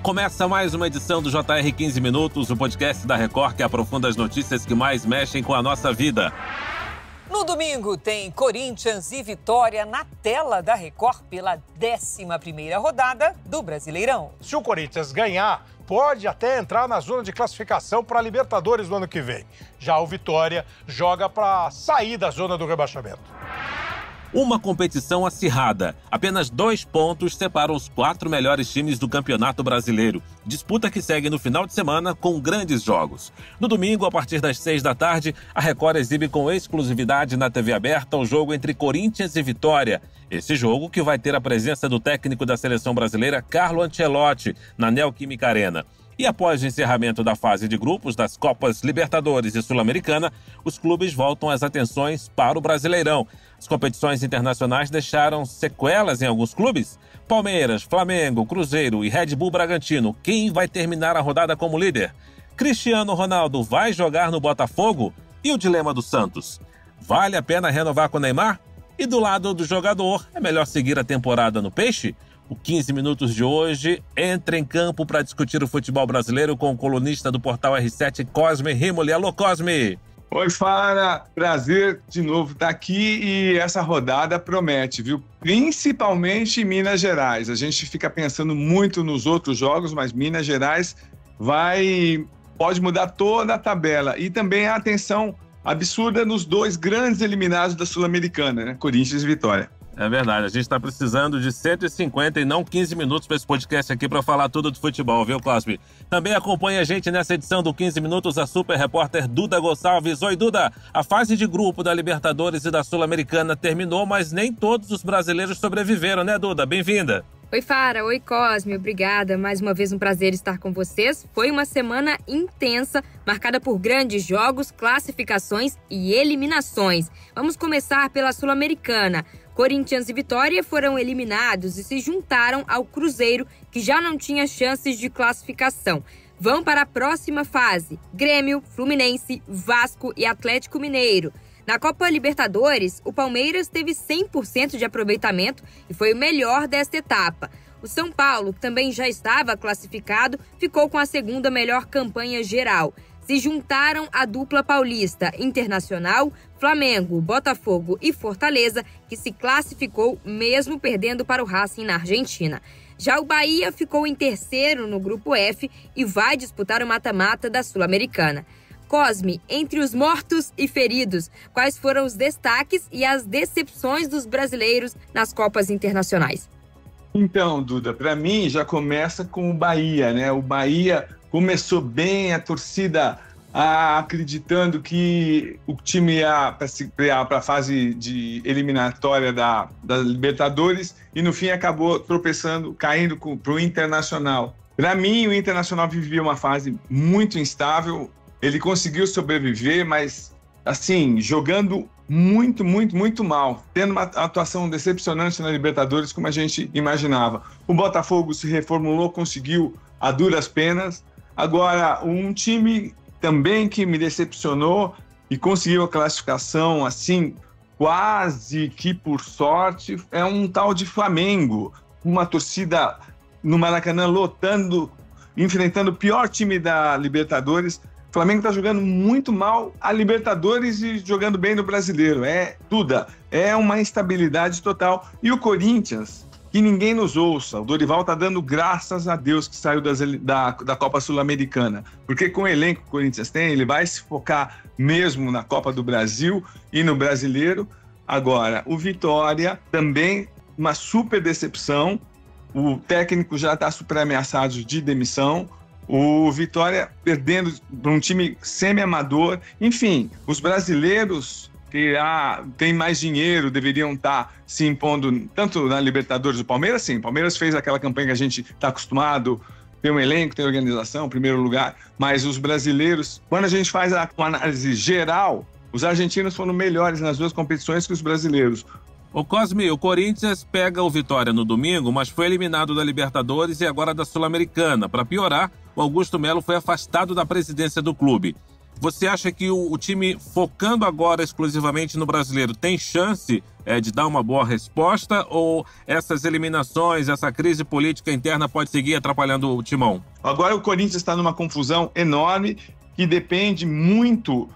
Começa mais uma edição do JR 15 Minutos, o podcast da Record que aprofunda as notícias que mais mexem com a nossa vida. No domingo tem Corinthians e Vitória na tela da Record pela 11ª rodada do Brasileirão. Se o Corinthians ganhar, pode até entrar na zona de classificação para a Libertadores no ano que vem. Já o Vitória joga para sair da zona do rebaixamento. Uma competição acirrada. Apenas 2 pontos separam os 4 melhores times do Campeonato Brasileiro. Disputa que segue no final de semana com grandes jogos. No domingo, a partir das 6 da tarde, a Record exibe com exclusividade na TV aberta o jogo entre Corinthians e Vitória. Esse jogo que vai ter a presença do técnico da seleção brasileira, Carlo Ancelotti, na Neoquímica Arena. E após o encerramento da fase de grupos das Copas Libertadores e Sul-Americana, os clubes voltam as atenções para o Brasileirão. As competições internacionais deixaram sequelas em alguns clubes. Palmeiras, Flamengo, Cruzeiro e Red Bull Bragantino. Quem vai terminar a rodada como líder? Cristiano Ronaldo vai jogar no Botafogo? E o dilema do Santos? Vale a pena renovar com o Neymar? E do lado do jogador, é melhor seguir a temporada no Peixe? O 15 Minutos de hoje entra em campo para discutir o futebol brasileiro com o colunista do portal R7, Cosme Rimoli. Alô, Cosme! Oi, Fara! Prazer de novo estar aqui e essa rodada promete, viu? Principalmente em Minas Gerais. A gente fica pensando muito nos outros jogos, mas Minas Gerais pode mudar toda a tabela. E também a atenção absurda nos 2 grandes eliminados da Sul-Americana, né? Corinthians e Vitória. É verdade, a gente está precisando de 150 e não 15 minutos para esse podcast aqui para falar tudo de futebol, viu, Cosme? Também acompanha a gente nessa edição do 15 Minutos a super repórter Duda Gonçalves. Oi, Duda! A fase de grupo da Libertadores e da Sul-Americana terminou, mas nem todos os brasileiros sobreviveram, né, Duda? Bem-vinda! Oi, Fara. Oi, Cosme. Obrigada. Mais uma vez um prazer estar com vocês. Foi uma semana intensa, marcada por grandes jogos, classificações e eliminações. Vamos começar pela Sul-Americana. Corinthians e Vitória foram eliminados e se juntaram ao Cruzeiro, que já não tinha chances de classificação. Vão para a próxima fase: Grêmio, Fluminense, Vasco e Atlético Mineiro. Na Copa Libertadores, o Palmeiras teve 100% de aproveitamento e foi o melhor desta etapa. O São Paulo, que também já estava classificado, ficou com a segunda melhor campanha geral. Se juntaram a dupla paulista Internacional, Flamengo, Botafogo e Fortaleza, que se classificou mesmo perdendo para o Racing na Argentina. Já o Bahia ficou em terceiro no grupo F e vai disputar o mata-mata da Sul-Americana. Cosme, entre os mortos e feridos, quais foram os destaques e as decepções dos brasileiros nas Copas Internacionais? Então, Duda, para mim já começa com o Bahia, né? O Bahia começou bem, a torcida acreditando que o time ia para a fase de eliminatória da Libertadores e no fim acabou tropeçando, caindo para o Internacional. Para mim, o Internacional vivia uma fase muito instável. Ele conseguiu sobreviver, mas, assim, jogando muito, muito, muito mal. Tendo uma atuação decepcionante na Libertadores, como a gente imaginava. O Botafogo se reformulou, conseguiu a duras penas. Agora, um time também que me decepcionou e conseguiu a classificação, assim, quase que por sorte, é um tal de Flamengo. Uma torcida no Maracanã lotando, enfrentando o pior time da Libertadores. O Flamengo está jogando muito mal a Libertadores e jogando bem no Brasileiro. Duda, é uma instabilidade total. E o Corinthians, que ninguém nos ouça, o Dorival está dando graças a Deus que saiu da Copa Sul-Americana. Porque com o elenco que o Corinthians tem, ele vai se focar mesmo na Copa do Brasil e no Brasileiro. Agora, o Vitória também, uma super decepção. O técnico já está super ameaçado de demissão. O Vitória perdendo para um time semi-amador. Enfim, os brasileiros que têm mais dinheiro deveriam estar se impondo tanto na Libertadores. O Palmeiras, sim. O Palmeiras fez aquela campanha que a gente está acostumado, tem um elenco, tem organização, primeiro lugar. Mas os brasileiros, quando a gente faz uma análise geral, os argentinos foram melhores nas 2 competições que os brasileiros. Ô Cosme, o Corinthians pega o Vitória no domingo, mas foi eliminado da Libertadores e agora da Sul-Americana. Para piorar, o Augusto Melo foi afastado da presidência do clube. Você acha que o time, focando agora exclusivamente no brasileiro, tem chance de dar uma boa resposta, ou essas eliminações, essa crise política interna pode seguir atrapalhando o timão? Agora o Corinthians está numa confusão enorme que depende muito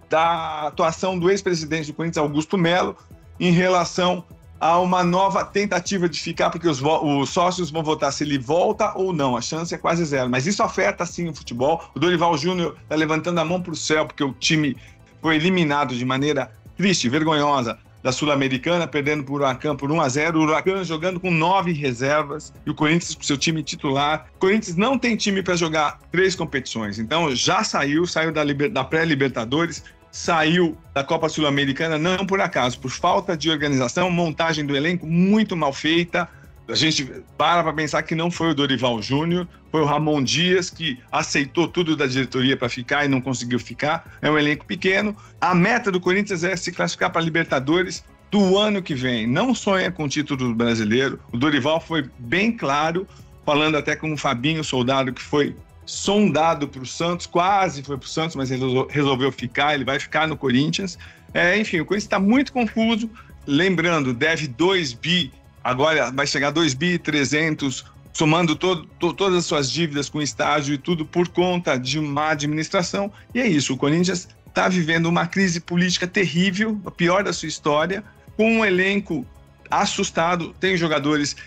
da atuação do ex-presidente do Corinthians, Augusto Melo, em relação a uma nova tentativa de ficar, porque os sócios vão votar se ele volta ou não. A chance é quase zero. Mas isso afeta, sim, o futebol. O Dorival Júnior está levantando a mão para o céu, porque o time foi eliminado de maneira triste, vergonhosa, da Sul-Americana, perdendo por Huracan por 1-0. O Huracan jogando com 9 reservas e o Corinthians com seu time titular. O Corinthians não tem time para jogar 3 competições. Então já saiu da pré-Libertadores, saiu da Copa Sul-Americana, não por acaso, por falta de organização, montagem do elenco muito mal feita. A gente para pensar que não foi o Dorival Júnior, foi o Ramon Dias que aceitou tudo da diretoria para ficar e não conseguiu ficar. É um elenco pequeno. A meta do Corinthians é se classificar para a Libertadores do ano que vem. Não sonha com o título brasileiro. O Dorival foi bem claro, falando até com o Fabinho Soldado, que foi sondado para o Santos, quase foi para o Santos, mas ele resolveu ficar, ele vai ficar no Corinthians. Enfim, o Corinthians está muito confuso. Lembrando, deve 2 bi, agora vai chegar a 2.300 bi, somando todas as suas dívidas com o estádio e tudo por conta de má administração. E é isso, o Corinthians está vivendo uma crise política terrível, a pior da sua história, com um elenco assustado. Tem jogadores,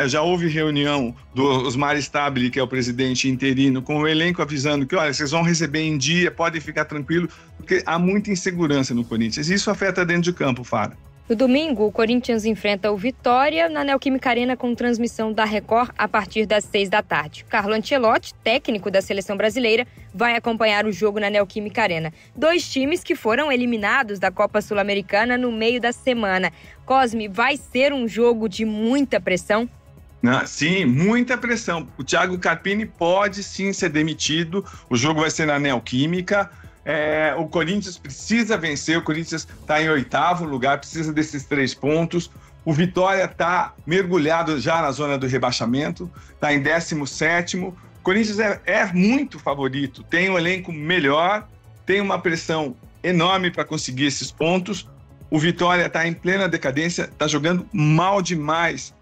já houve reunião do Osmar Stabile, que é o presidente interino, com o elenco avisando que, olha, vocês vão receber em dia, podem ficar tranquilos, porque há muita insegurança no Corinthians. Isso afeta dentro de campo, Fara. No domingo, o Corinthians enfrenta o Vitória na Neoquímica Arena com transmissão da Record a partir das 6 da tarde. Carlo Ancelotti, técnico da seleção brasileira, vai acompanhar o jogo na Neoquímica Arena. 2 times que foram eliminados da Copa Sul-Americana no meio da semana. Cosme, vai ser um jogo de muita pressão? Sim, muita pressão. O Thiago Carpini pode sim ser demitido. O jogo vai ser na Neoquímica. O Corinthians precisa vencer, o Corinthians está em 8º lugar, precisa desses 3 pontos. O Vitória está mergulhado já na zona do rebaixamento, está em 17º. O Corinthians é muito favorito, tem um elenco melhor, tem uma pressão enorme para conseguir esses pontos. O Vitória está em plena decadência, está jogando mal demais.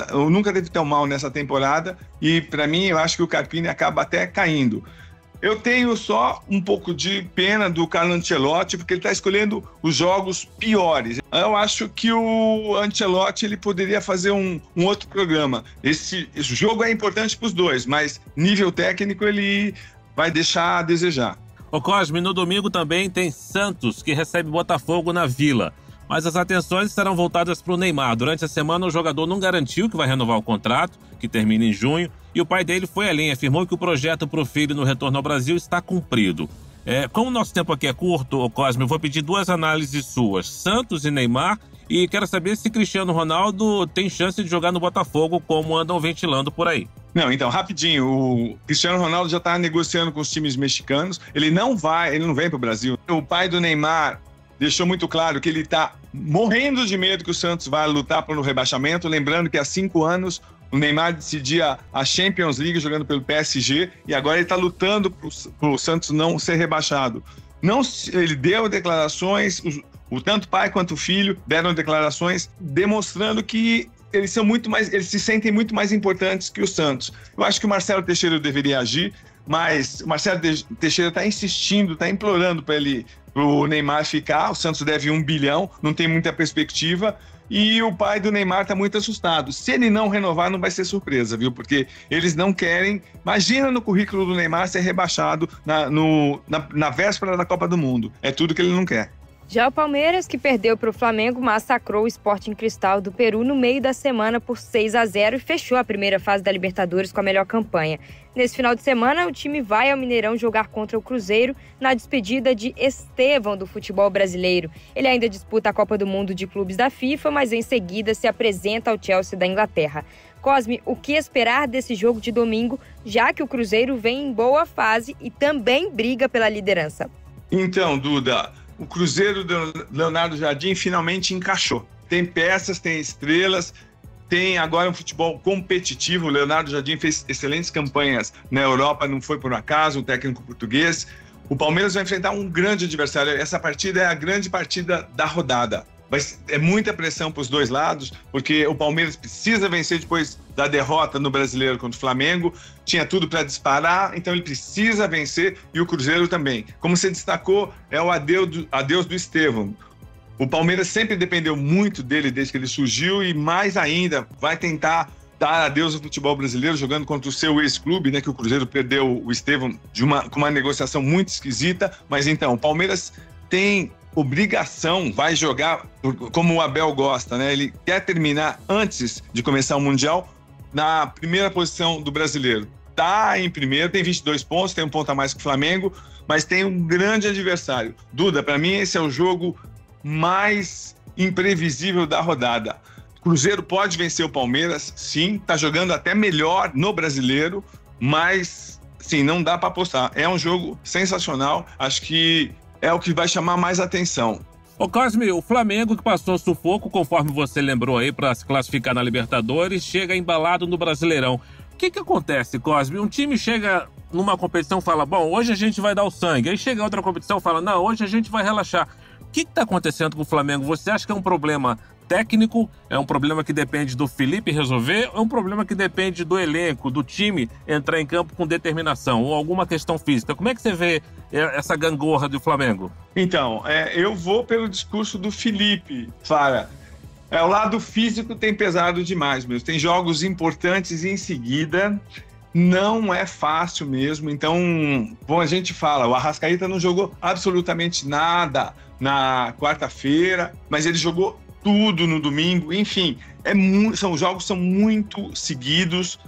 Eu nunca teve tão mal nessa temporada e, para mim, eu acho que o Carpini acaba até caindo. Eu tenho só um pouco de pena do Carlo Ancelotti, porque ele está escolhendo os jogos piores. Eu acho que o Ancelotti ele poderia fazer um outro programa. Esse jogo é importante para os dois, mas nível técnico ele vai deixar a desejar. Ô Cosme, no domingo também tem Santos, que recebe Botafogo na Vila. Mas as atenções estarão voltadas para o Neymar. Durante a semana, o jogador não garantiu que vai renovar o contrato, que termina em junho, e o pai dele foi além, afirmou que o projeto para o filho no retorno ao Brasil está cumprido. Como o nosso tempo aqui é curto, Cosme, eu vou pedir 2 análises suas, Santos e Neymar, e quero saber se Cristiano Ronaldo tem chance de jogar no Botafogo, como andam ventilando por aí. Não, então, rapidinho, o Cristiano Ronaldo já está negociando com os times mexicanos, ele não vem para o Brasil. O pai do Neymar deixou muito claro que ele está morrendo de medo que o Santos vai lutar pelo rebaixamento. Lembrando que há 5 anos o Neymar decidia a Champions League jogando pelo PSG e agora ele está lutando para o Santos não ser rebaixado. Ele deu declarações, tanto pai quanto o filho deram declarações demonstrando que eles se sentem muito mais importantes que o Santos. Eu acho que o Marcelo Teixeira deveria agir, mas o Marcelo Teixeira está insistindo, está implorando para o Neymar ficar. O Santos deve 1 bilhão, não tem muita perspectiva. E o pai do Neymar está muito assustado. Se ele não renovar, não vai ser surpresa, viu? Porque eles não querem... Imagina no currículo do Neymar ser rebaixado na véspera da Copa do Mundo. É tudo que ele não quer. Já o Palmeiras, que perdeu para o Flamengo, massacrou o Sporting Cristal do Peru no meio da semana por 6-0 e fechou a primeira fase da Libertadores com a melhor campanha. Nesse final de semana, o time vai ao Mineirão jogar contra o Cruzeiro na despedida de Estevão do futebol brasileiro. Ele ainda disputa a Copa do Mundo de Clubes da FIFA, mas em seguida se apresenta ao Chelsea da Inglaterra. Cosme, o que esperar desse jogo de domingo, já que o Cruzeiro vem em boa fase e também briga pela liderança? Então, Duda, o Cruzeiro do Leonardo Jardim finalmente encaixou. Tem peças, tem estrelas, tem agora um futebol competitivo. O Leonardo Jardim fez excelentes campanhas na Europa, não foi por acaso, o técnico português. O Palmeiras vai enfrentar um grande adversário. Essa partida é a grande partida da rodada. É muita pressão para os dois lados, porque o Palmeiras precisa vencer depois da derrota no Brasileiro contra o Flamengo. Tinha tudo para disparar, então ele precisa vencer, e o Cruzeiro também. Como você destacou, é o adeus do Estevão. O Palmeiras sempre dependeu muito dele desde que ele surgiu, e mais ainda vai tentar dar adeus ao futebol brasileiro jogando contra o seu ex-clube, né, que o Cruzeiro perdeu o Estevão com uma negociação muito esquisita. Mas então, o Palmeiras tem obrigação, vai jogar como o Abel gosta, né? Ele quer terminar antes de começar o Mundial na primeira posição do Brasileiro. Tá em primeiro, tem 22 pontos, tem um ponto a mais que o Flamengo, mas tem um grande adversário. Duda, para mim esse é o jogo mais imprevisível da rodada. O Cruzeiro pode vencer o Palmeiras, sim, tá jogando até melhor no Brasileiro, mas sim, não dá para apostar. É um jogo sensacional, acho que é o que vai chamar mais atenção. Ô Cosme, o Flamengo, que passou sufoco, conforme você lembrou aí, para se classificar na Libertadores, chega embalado no Brasileirão. O que acontece, Cosme? Um time chega numa competição e fala, bom, hoje a gente vai dar o sangue. Aí chega outra competição e fala, não, hoje a gente vai relaxar. O que está acontecendo com o Flamengo? Você acha que é um problema técnico? É um problema que depende do Felipe resolver? Ou é um problema que depende do elenco, do time entrar em campo com determinação? Ou alguma questão física? Como é que você vê essa gangorra do Flamengo? Então, eu vou pelo discurso do Felipe, Fara. O lado físico tem pesado demais mesmo. Tem jogos importantes em seguida. Não é fácil mesmo. Então, bom, a gente fala, o Arrascaeta não jogou absolutamente nada na quarta-feira, mas ele jogou tudo no domingo. Enfim, os jogos são muito seguidos.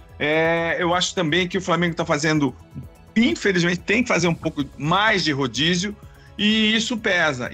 Eu acho também que o Flamengo está fazendo, infelizmente, tem que fazer um pouco mais de rodízio, e isso pesa.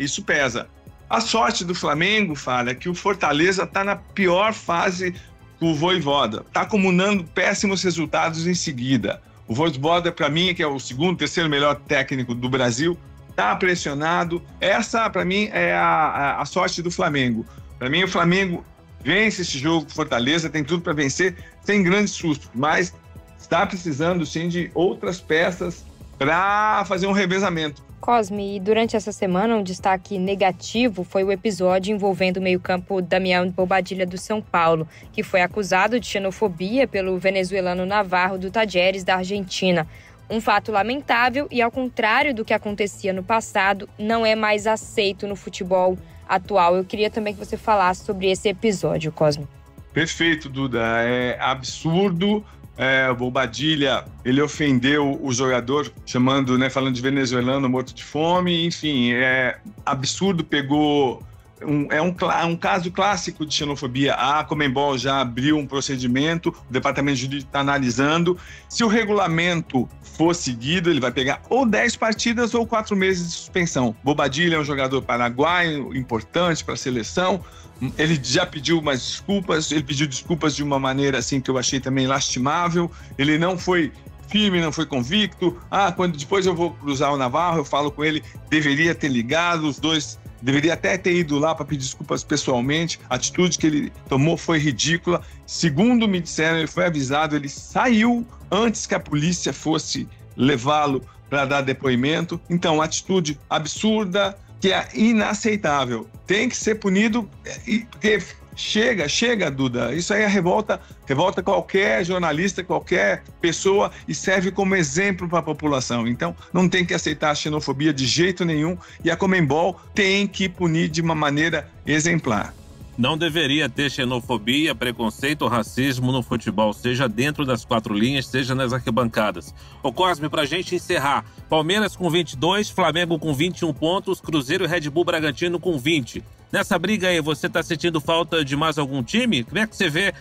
A sorte do Flamengo, Fala, é que o Fortaleza está na pior fase com o Vojvoda. Está acumulando péssimos resultados em seguida. O Vojvoda, para mim, que é o segundo, terceiro melhor técnico do Brasil, está pressionado. Essa, para mim, é a sorte do Flamengo. Para mim, o Flamengo vence esse jogo com Fortaleza, tem tudo para vencer, sem grandes sustos, mas está precisando, sim, de outras peças para fazer um revezamento. Cosme, e durante essa semana um destaque negativo foi o episódio envolvendo o meio-campo Damião Bobadilla do São Paulo, que foi acusado de xenofobia pelo venezuelano Navarro do Talleres da Argentina. Um fato lamentável e, ao contrário do que acontecia no passado, não é mais aceito no futebol atual. Eu queria também que você falasse sobre esse episódio, Cosme. Perfeito, Duda. É absurdo. O Bobadilla, ele ofendeu o jogador, falando de venezuelano morto de fome. Enfim, é absurdo, pegou... um caso clássico de xenofobia. A Conmebol já abriu um procedimento, o departamento jurídico está analisando. Se o regulamento for seguido, ele vai pegar ou 10 partidas ou 4 meses de suspensão. Bobadilla é um jogador paraguaio, importante para a seleção. Ele já pediu umas desculpas, ele pediu desculpas de uma maneira assim que eu achei também lastimável. Ele não foi firme, não foi convicto. Quando depois eu vou cruzar o Navarro, eu falo com ele, deveria ter ligado, os dois deveria até ter ido lá para pedir desculpas pessoalmente. A atitude que ele tomou foi ridícula. Segundo me disseram, ele foi avisado, ele saiu antes que a polícia fosse levá-lo para dar depoimento. Então, atitude absurda, que é inaceitável. Tem que ser punido, porque chega, Duda. Isso aí é revolta qualquer jornalista, qualquer pessoa, e serve como exemplo para a população. Então, não tem que aceitar a xenofobia de jeito nenhum, e a Conmebol tem que punir de uma maneira exemplar. Não deveria ter xenofobia, preconceito ou racismo no futebol, seja dentro das 4 linhas, seja nas arquibancadas. Ô Cosme, pra gente encerrar, Palmeiras com 22, Flamengo com 21 pontos, Cruzeiro e Red Bull Bragantino com 20. Nessa briga aí, você tá sentindo falta de mais algum time? Como é que você vê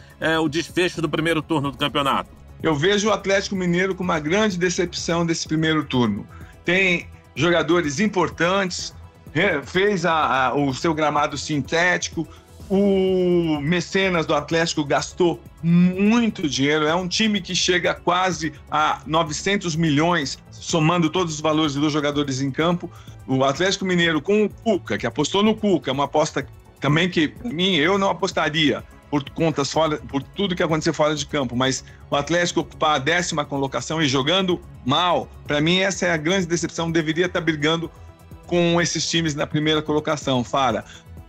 o desfecho do primeiro turno do campeonato? Eu vejo o Atlético Mineiro com uma grande decepção desse primeiro turno. Tem jogadores importantes, fez o seu gramado sintético. O Mecenas do Atlético gastou muito dinheiro. É um time que chega quase a 900 milhões, somando todos os valores dos jogadores em campo. O Atlético Mineiro com o Cuca, que apostou no Cuca, uma aposta também que, para mim, eu não apostaria. por tudo que aconteceu fora de campo, mas o Atlético ocupar a 10ª colocação e jogando mal, para mim essa é a grande decepção, deveria estar brigando com esses times na primeira colocação, Fara.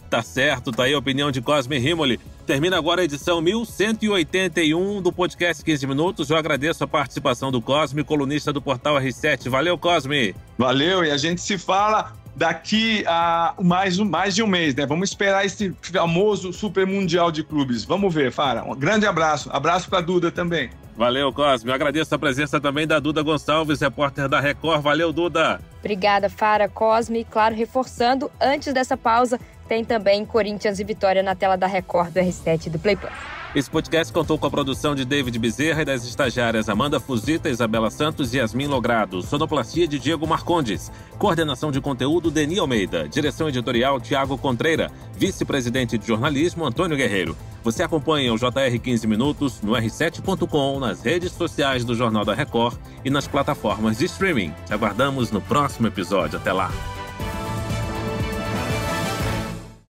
Tá certo, tá aí a opinião de Cosme Rimoli. Termina agora a edição 1181 do podcast 15 Minutos. Eu agradeço a participação do Cosme, colunista do portal R7. Valeu, Cosme! Valeu, e a gente se fala daqui a mais de um mês, né? Vamos esperar esse famoso Super Mundial de Clubes. Vamos ver, Fara. Um grande abraço. Abraço para Duda também. Valeu, Cosme. Eu agradeço a presença também da Duda Gonçalves, repórter da Record. Valeu, Duda! Obrigada, Fara, Cosme. Claro, reforçando, antes dessa pausa, tem também Corinthians e Vitória na tela da Record do R7 do Play Plus. Esse podcast contou com a produção de David Bezerra e das estagiárias Amanda Fuzita, Isabela Santos e Yasmin Logrado. Sonoplastia de Diego Marcondes. Coordenação de conteúdo, Deni Almeida. Direção editorial, Tiago Contreira. Vice-presidente de jornalismo, Antônio Guerreiro. Você acompanha o JR 15 Minutos no r7.com, nas redes sociais do Jornal da Record e nas plataformas de streaming. Te aguardamos no próximo episódio. Até lá!